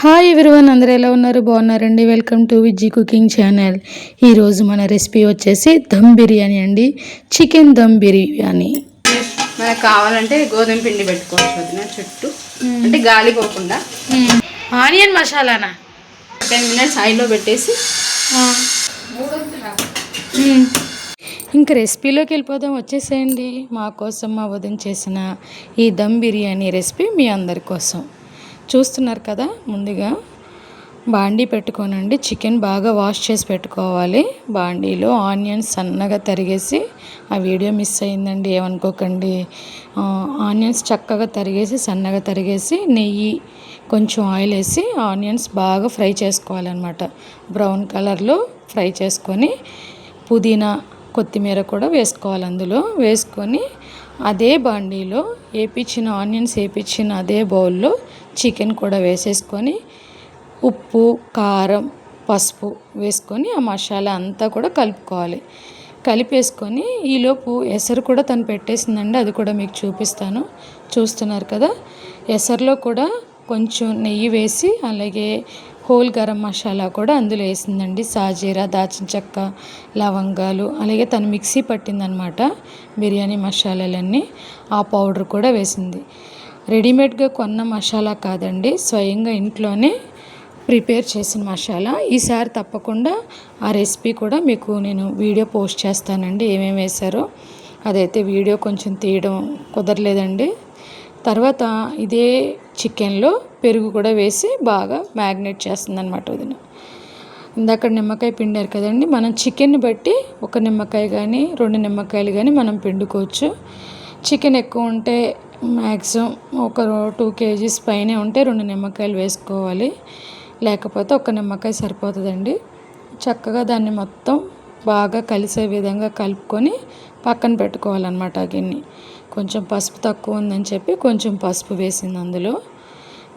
Hi everyone, అందరూ ఎలా ఉన్నారు? బాగున్నారండి? Welcome to Vijji cooking channel. ఈరోజు మన రెసిపీ వచ్చేసి దమ్ బిర్యానీ అండి. చికెన్ దమ్ బిర్యానీ. మనకు కావాలంటే గోధుమ పిండి పెట్టుకోవచ్చు వదిన చుట్టూ, అంటే గాలి పోకుండా. ఆనియన్ మసాలానా 10 minutes హైలో పెట్టేసి ఇంకా రెసిపీలోకి వెళ్ళిపోదాం. వచ్చేసేయండి. మా కోసం మా వదిన చేసిన ఈ దమ్ బిర్యానీ రెసిపీ మీ అందరి కోసం. చూస్తున్నారు కదా, ముందుగా బాండీ పెట్టుకోనండి. చికెన్ బాగా వాష్ చేసి పెట్టుకోవాలి. బాండీలో ఆనియన్స్ సన్నగా తరిగేసి, ఆ వీడియో మిస్ అయిందండి ఏమనుకోకండి. ఆనియన్స్ చక్కగా తరిగేసి సన్నగా తరిగేసి నెయ్యి కొంచెం ఆయిల్ వేసి ఆనియన్స్ బాగా ఫ్రై చేసుకోవాలన్నమాట. బ్రౌన్ కలర్లో ఫ్రై చేసుకొని పుదీనా కొత్తిమీర కూడా వేసుకోవాలి. అందులో వేసుకొని అదే బాండీలో ఆనియన్స్ వేపించిన అదే బౌల్లో చికెన్ కూడా వేసేసుకొని ఉప్పు, కారం, పసుపు వేసుకొని ఆ మసాలా అంతా కూడా కలుపుకోవాలి. కలిపేసుకొని ఈలోపు ఎసరు కూడా తను పెట్టేసిందండి. అది కూడా మీకు చూపిస్తాను. చూస్తున్నారు కదా, ఎసరులో కూడా కొంచెం నెయ్యి వేసి అలాగే హోల్ గరం మసాలా కూడా అందులో వేసిందండి. సాజీరా, దాచిన చెక్క, లవంగాలు, అలాగే తను మిక్సీ పట్టిందనమాట బిర్యానీ మసాలాలన్నీ. ఆ పౌడర్ కూడా వేసింది. రెడీమేడ్గా కొన్న మసాలా కాదండి, స్వయంగా ఇంట్లోనే ప్రిపేర్ చేసిన మసాలా. ఈసారి తప్పకుండా ఆ రెసిపీ కూడా మీకు నేను వీడియో పోస్ట్ చేస్తానండి, ఏమేమి వేశారో. అదైతే వీడియో కొంచెం తీయడం కుదరలేదండి. తర్వాత ఇదే చికెన్లో పెరుగు కూడా వేసి బాగా మ్యాగ్నేట్ చేస్తుందన్నమాట వదిన. ఇందాక నిమ్మకాయ పిండారు కదండి, మనం చికెన్ని బట్టి ఒక నిమ్మకాయ కానీ 2 నిమ్మకాయలు కానీ మనం పిండుకోవచ్చు. చికెన్ ఎక్కువ ఉంటే మ్యాక్సిమం ఒక 2 kgs పైనే ఉంటే 2 నిమ్మకాయలు వేసుకోవాలి. లేకపోతే ఒక నిమ్మకాయ సరిపోతుందండి. చక్కగా దాన్ని మొత్తం బాగా కలిసే విధంగా కలుపుకొని పక్కన పెట్టుకోవాలన్నమాట. ఆ గిన్నె కొంచెం పసుపు తక్కువ ఉందని చెప్పి కొంచెం పసుపు వేసింది. అందులో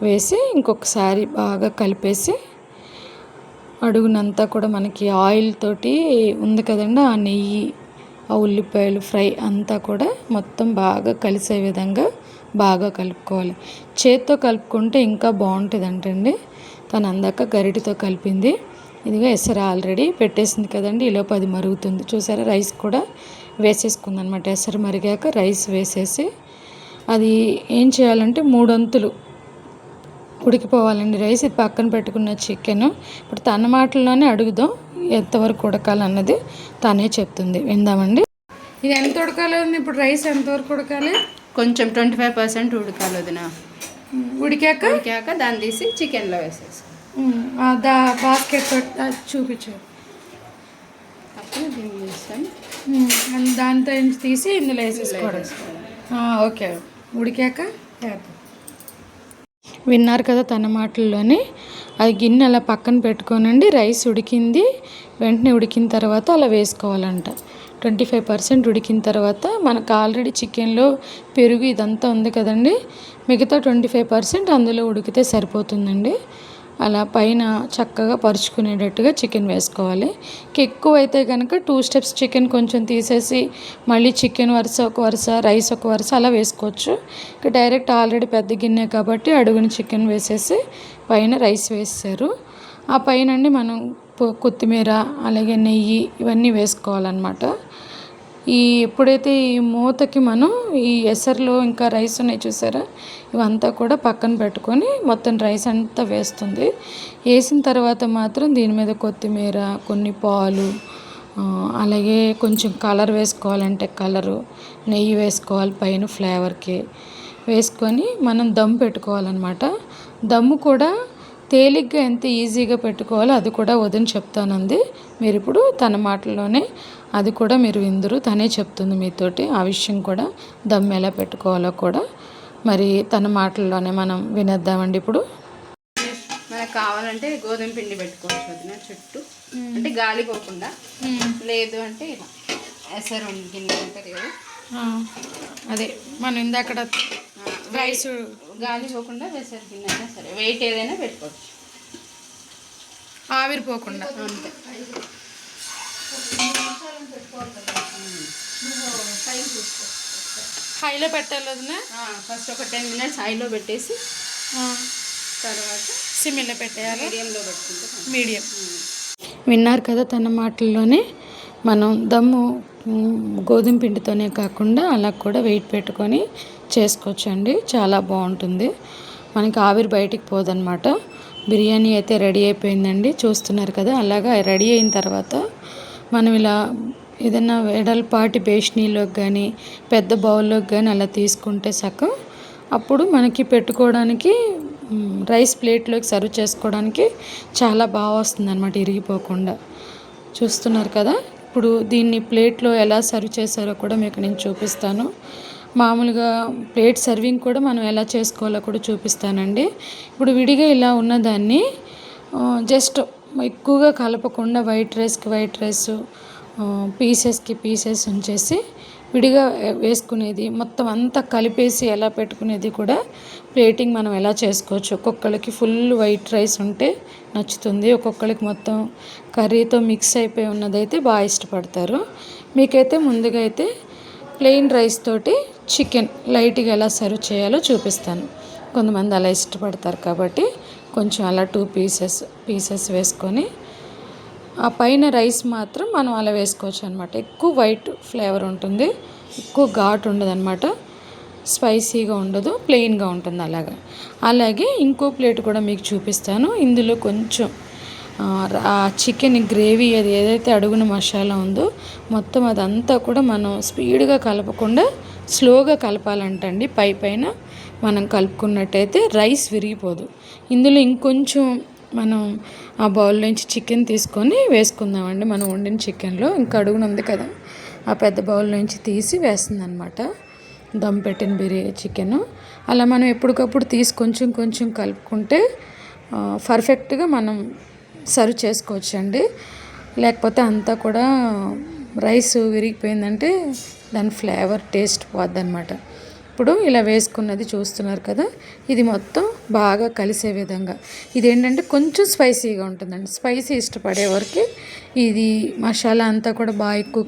వేసి ఇంకొకసారి బాగా కలిపేసి అడుగునంతా కూడా మనకి ఆయిల్ తోటి ఉంది కదండి, ఆ నెయ్యి, ఆ ఉల్లిపాయలు ఫ్రై అంతా కూడా మొత్తం బాగా కలిసే విధంగా బాగా కలుపుకోవాలి. చేత్తో కలుపుకుంటే ఇంకా బాగుంటుంది అంటండి. తను అందాక గరిటితో కలిపింది. ఇదిగో ఎసరు ఆల్రెడీ పెట్టేసింది కదండి. ఈలోపు అది మరుగుతుంది. చూసారా, రైస్ కూడా వేసేసుకుంది అనమాట. ఎసరు మరిగాక రైస్ వేసేసి అది ఏం చేయాలంటే 3 వంతులు ఉడికిపోవాలండి రైస్. ఇది పక్కన పెట్టుకున్న చికెన్. ఇప్పుడు తన మాటల్లోనే అడుగుదాం ఎంతవరకు ఉడకాలన్నది తనే చెప్తుంది, విందామండి. ఇది ఎంత ఉడకాలి? ఇప్పుడు రైస్ ఎంతవరకు ఉడకాలి? కొంచెం 25% ఉడకాలి వదిన. ఉడికాక దాన్ని తీసి చికెన్లో వేసేసి బాస్కెట్ చూపించారు. అప్పుడు దీన్ని వేస్తాను. దాంతో తీసి ఇందులో వేసేసుకోవడం. ఓకే, ఉడికాక విన్నారు కదా తన మాటల్లోనే. అది గిన్నె అలా పక్కన పెట్టుకోనండి. రైస్ ఉడికింది, వెంటనే ఉడికిన తర్వాత అలా వేసుకోవాలంట. 25% ఉడికిన తర్వాత మనకు ఆల్రెడీ చికెన్లో పెరుగు ఇదంతా ఉంది కదండి, మిగతా 25% అందులో ఉడికితే సరిపోతుందండి. అలా పైన చక్కగా పరుచుకునేటట్టుగా చికెన్ వేసుకోవాలి. ఎక్కువ అయితే కనుక 2 steps చికెన్ కొంచెం తీసేసి మళ్ళీ చికెన్ వరుస ఒక వరుస, రైస్ ఒక వరుస అలా వేసుకోవచ్చు. ఇక డైరెక్ట్ ఆల్రెడీ పెద్ద గిన్నె కాబట్టి అడుగున చికెన్ వేసేసి పైన రైస్ వేసారు. ఆ పైన అండి మనం కొత్తిమీర అలాగే నెయ్యి ఇవన్నీ వేసుకోవాలన్నమాట. ఎప్పుడైతే ఈ మూతకి మనం ఈ ఎసరులో ఇంకా రైస్ ఉన్నాయి చూసారా, ఇవంతా కూడా పక్కన పెట్టుకొని మొత్తం రైస్ అంతా వేస్తుంది. వేసిన తర్వాత మాత్రం దీని మీద కొత్తిమీర, కొన్ని పాలు, అలాగే కొంచెం కలర్ వేసుకోవాలంటే కలరు, నెయ్యి వేసుకోవాలి పైన ఫ్లేవర్కి. వేసుకొని మనం దమ్ పెట్టుకోవాలన్నమాట. దమ్ము కూడా తేలిగ్గా ఎంత ఈజీగా పెట్టుకోవాలో అది కూడా వదిన చెప్తానంది. మీరు ఇప్పుడు తన మాటల్లోనే అది కూడా మీరు విందురు. తనే చెప్తుంది మీతోటి ఆ విషయం కూడా, దమ్ ఎలా పెట్టుకోవాలో కూడా. మరి తన మాటల్లోనే మనం వినేద్దామండి. ఇప్పుడు మనకు కావాలంటే గోధుమ పిండి పెట్టుకోవచ్చు వదిన చుట్టూ, అంటే గాలి పోకుండా. లేదు అంటే ఇలా ఎసరు గిన్నె ఉంటుంది కదా, అదే మనం ఇందాక రైస్ గాలి పోకుండా ఎసరు గిన్నె అయినా సరే, వెయిట్ ఏదైనా పెట్టుకోవచ్చు, ఆవిరిపోకుండా. అంతే. హైలో పెట్టాలి వదిన. ఫస్ట్ ఒక 10 minutes హైలో పెట్టేసి తర్వాత సిమ్లో పెట్టేయాలి, మీడియంలో పెట్టుకుంటే మీడియం. విన్నారు కదా తన మాటల్లోనే. మనం దమ్ము గోధుమ పిండితోనే కాకుండా అలా కూడా వెయిట్ పెట్టుకొని చేసుకోవచ్చండి. చాలా బాగుంటుంది, మనకి ఆవిరి బయటికి పోదన్నమాట. బిర్యానీ అయితే రెడీ అయిపోయిందండి, చూస్తున్నారు కదా. అలాగా రెడీ అయిన తర్వాత మనం ఇలా ఏదైనా వెడల్పాటి బేషనీలోకి కానీ పెద్ద బౌల్లోకి కానీ అలా తీసుకుంటే సగం అప్పుడు మనకి పెట్టుకోవడానికి రైస్ ప్లేట్లోకి సర్వ్ చేసుకోవడానికి చాలా బాగా వస్తుంది అనమాట, ఇరిగిపోకుండా. చూస్తున్నారు కదా. ఇప్పుడు దీన్ని ప్లేట్లో ఎలా సర్వ్ చేశారో కూడా మీకు నేను చూపిస్తాను. మామూలుగా ప్లేట్ సర్వింగ్ కూడా మనం ఎలా చేసుకోవాలో కూడా చూపిస్తానండి. ఇప్పుడు విడిగా ఇలా ఉన్నదాన్ని జస్ట్ ఎక్కువగా కలపకుండా వైట్ రైస్ పీసెస్కి పీసెస్ ఉంచేసి విడిగా వేసుకునేది మొత్తం అంతా కలిపేసి ఎలా పెట్టుకునేది కూడా ప్లేటింగ్ మనం ఎలా చేసుకోవచ్చు. ఒక్కొక్కరికి ఫుల్ వైట్ రైస్ ఉంటే నచ్చుతుంది, ఒక్కొక్కరికి మొత్తం కర్రీతో మిక్స్ అయిపోయి ఉన్నదైతే బాగా ఇష్టపడతారు. మీకైతే ముందుగా అయితే ప్లెయిన్ రైస్ తోటి చికెన్ లైట్గా ఎలా సర్వ్ చేయాలో చూపిస్తాను. కొంతమంది అలా ఇష్టపడతారు కాబట్టి కొంచెం అలా 2 పీసెస్ వేసుకొని ఆ పైన రైస్ మాత్రం మనం అలా వేసుకోవచ్చు అనమాట. ఎక్కువ వైట్ ఫ్లేవర్ ఉంటుంది, ఎక్కువ ఘాటు ఉండదు అనమాట, స్పైసీగా ఉండదు, ప్లెయిన్గా ఉంటుంది. అలాగే ఇంకో ప్లేట్ కూడా మీకు చూపిస్తాను. ఇందులో కొంచెం ఆ చికెన్ గ్రేవీ అది ఏదైతే అడుగున మసాలా ఉందో మొత్తం అదంతా కూడా మనం స్పీడ్గా కలపకుండా స్లోగా కలపాలంటండి. పైన మనం కలుపుకున్నట్టయితే రైస్ విరిగిపోదు. ఇందులో ఇంకొంచెం మనం ఆ బౌల్ నుంచి చికెన్ తీసుకొని వేసుకుందామండి. మనం వండిన చికెన్లో ఇంకా అడుగున ఉంది కదా, ఆ పెద్ద బౌల్ నుంచి తీసి వేస్తుంది అనమాట దమ్ పెట్టిన చికెన్. అలా మనం ఎప్పటికప్పుడు తీసి కొంచెం కలుపుకుంటే పర్ఫెక్ట్గా మనం సర్వ్ చేసుకోవచ్చండి. లేకపోతే అంతా కూడా రైస్ విరిగిపోయిందంటే దాని ఫ్లేవర్ టేస్ట్ పోద్ది అనమాట. ఇప్పుడు ఇలా వేసుకున్నది చూస్తున్నారు కదా, ఇది మొత్తం బాగా కలిసే విధంగా. ఇదేంటంటే కొంచెం స్పైసీగా ఉంటుందండి, స్పైసీ ఇష్టపడే వరకు ఇది మసాలా అంతా కూడా బాగా ఎక్కువ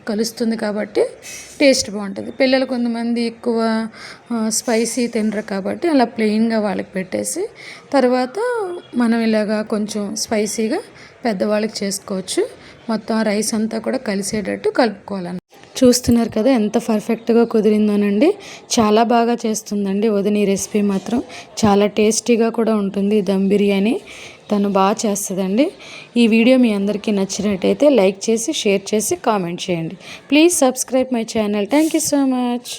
కలుస్తుంది కాబట్టి టేస్ట్ బాగుంటుంది. పిల్లలు కొంతమంది ఎక్కువ స్పైసీ తినరు కాబట్టి అలా ప్లెయిన్గా వాళ్ళకి పెట్టేసి తర్వాత మనం ఇలాగా కొంచెం స్పైసీగా పెద్దవాళ్ళకి చేసుకోవచ్చు. మొత్తం రైస్ అంతా కూడా కలిసేటట్టు కలుపుకోవాలని. చూస్తున్నారు కదా ఎంత పర్ఫెక్ట్గా కుదిరిందోనండి. చాలా బాగా చేస్తుందండి వదిన. ఈ రెసిపీ మాత్రం చాలా టేస్టీగా కూడా ఉంటుంది. దమ్ బిర్యానీ తను బాగా చేస్తుందండి. ఈ వీడియో మీ అందరికీ నచ్చినట్టయితే లైక్ చేసి షేర్ చేసి కామెంట్ చేయండి. Please subscribe my channel. Thank you so much.